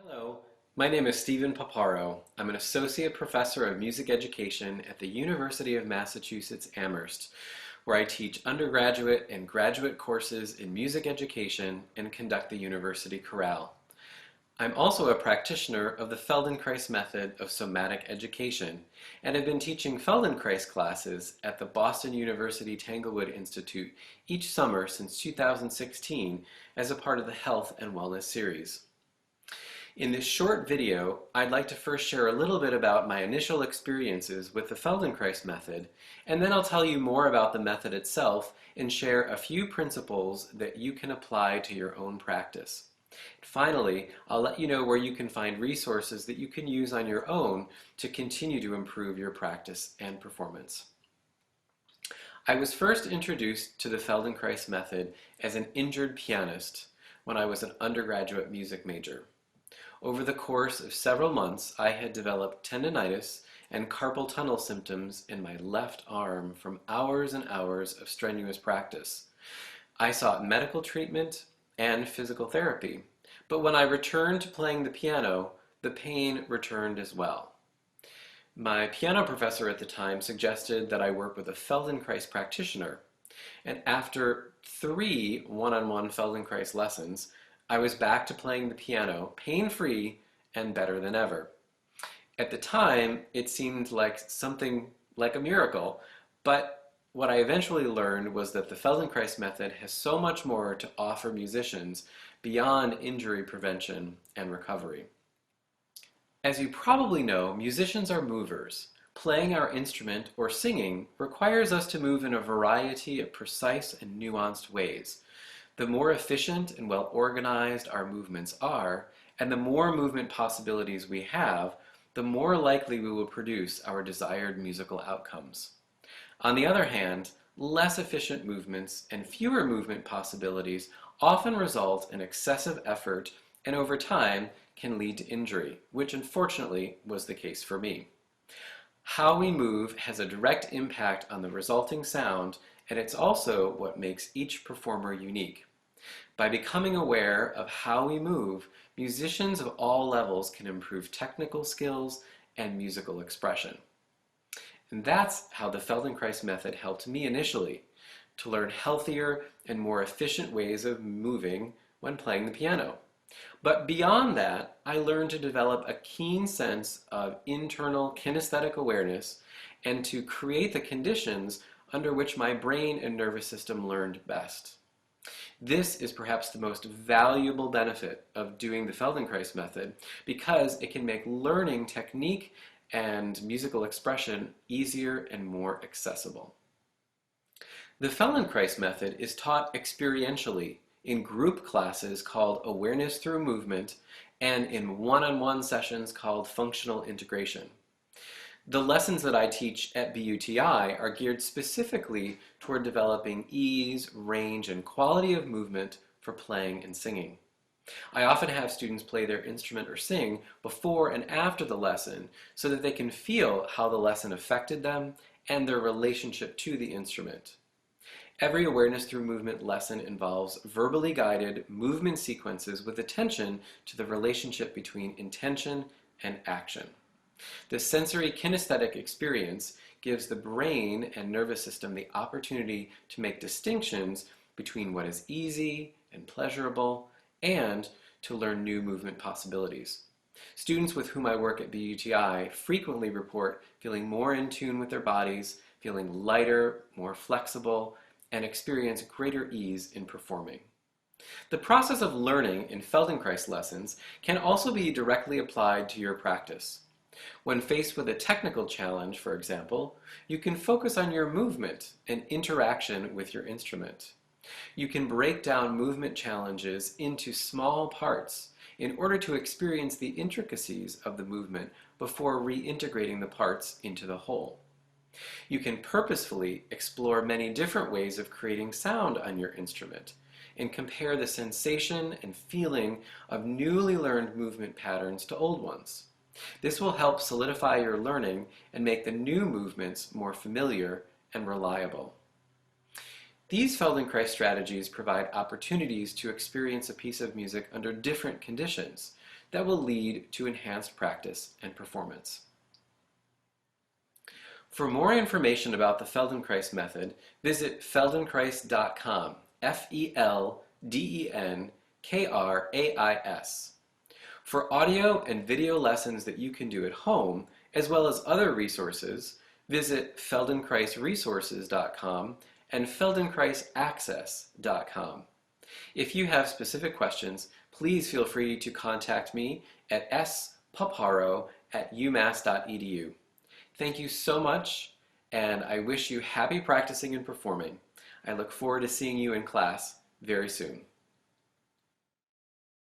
Hello, my name is Stephen Paparo. I'm an associate professor of music education at the University of Massachusetts Amherst, where I teach undergraduate and graduate courses in music education and conduct the University Chorale. I'm also a practitioner of the Feldenkrais Method of somatic education and have been teaching Feldenkrais classes at the Boston University Tanglewood Institute each summer since 2016 as a part of the Health and Wellness series. In this short video, I'd like to first share a little bit about my initial experiences with the Feldenkrais method, and then I'll tell you more about the method itself and share a few principles that you can apply to your own practice. Finally, I'll let you know where you can find resources that you can use on your own to continue to improve your practice and performance. I was first introduced to the Feldenkrais method as an injured pianist when I was an undergraduate music major. Over the course of several months, I had developed tendinitis and carpal tunnel symptoms in my left arm from hours and hours of strenuous practice. I sought medical treatment and physical therapy, but when I returned to playing the piano, the pain returned as well. My piano professor at the time suggested that I work with a Feldenkrais practitioner, and after 3 one-on-one Feldenkrais lessons, I was back to playing the piano, pain-free and better than ever. At the time, it seemed like something like a miracle, but what I eventually learned was that the Feldenkrais method has so much more to offer musicians beyond injury prevention and recovery. As you probably know, musicians are movers. Playing our instrument or singing requires us to move in a variety of precise and nuanced ways. The more efficient and well organized our movements are, and the more movement possibilities we have, the more likely we will produce our desired musical outcomes. On the other hand, less efficient movements and fewer movement possibilities often result in excessive effort and over time can lead to injury, which unfortunately was the case for me. How we move has a direct impact on the resulting sound, and it's also what makes each performer unique. By becoming aware of how we move, musicians of all levels can improve technical skills and musical expression. And that's how the Feldenkrais method helped me initially, to learn healthier and more efficient ways of moving when playing the piano. But beyond that, I learned to develop a keen sense of internal kinesthetic awareness and to create the conditions under which my brain and nervous system learned best. This is perhaps the most valuable benefit of doing the Feldenkrais method because it can make learning technique and musical expression easier and more accessible. The Feldenkrais method is taught experientially in group classes called Awareness Through Movement and in one-on-one sessions called Functional Integration. The lessons that I teach at BUTI are geared specifically toward developing ease, range, and quality of movement for playing and singing. I often have students play their instrument or sing before and after the lesson so that they can feel how the lesson affected them and their relationship to the instrument. Every Awareness Through Movement lesson involves verbally guided movement sequences with attention to the relationship between intention and action. The sensory kinesthetic experience gives the brain and nervous system the opportunity to make distinctions between what is easy and pleasurable and to learn new movement possibilities. Students with whom I work at BUTI frequently report feeling more in tune with their bodies, feeling lighter, more flexible, and experience greater ease in performing. The process of learning in Feldenkrais lessons can also be directly applied to your practice. When faced with a technical challenge, for example, you can focus on your movement and interaction with your instrument. You can break down movement challenges into small parts in order to experience the intricacies of the movement before reintegrating the parts into the whole. You can purposefully explore many different ways of creating sound on your instrument and compare the sensation and feeling of newly learned movement patterns to old ones. This will help solidify your learning and make the new movements more familiar and reliable. These Feldenkrais strategies provide opportunities to experience a piece of music under different conditions, that will lead to enhanced practice and performance. For more information about the Feldenkrais method, visit feldenkrais.com, Feldenkrais. For audio and video lessons that you can do at home, as well as other resources, visit feldenkraisresources.com and feldenkraisaccess.com. If you have specific questions, please feel free to contact me at spaparo@umass.edu. Thank you so much, and I wish you happy practicing and performing. I look forward to seeing you in class very soon.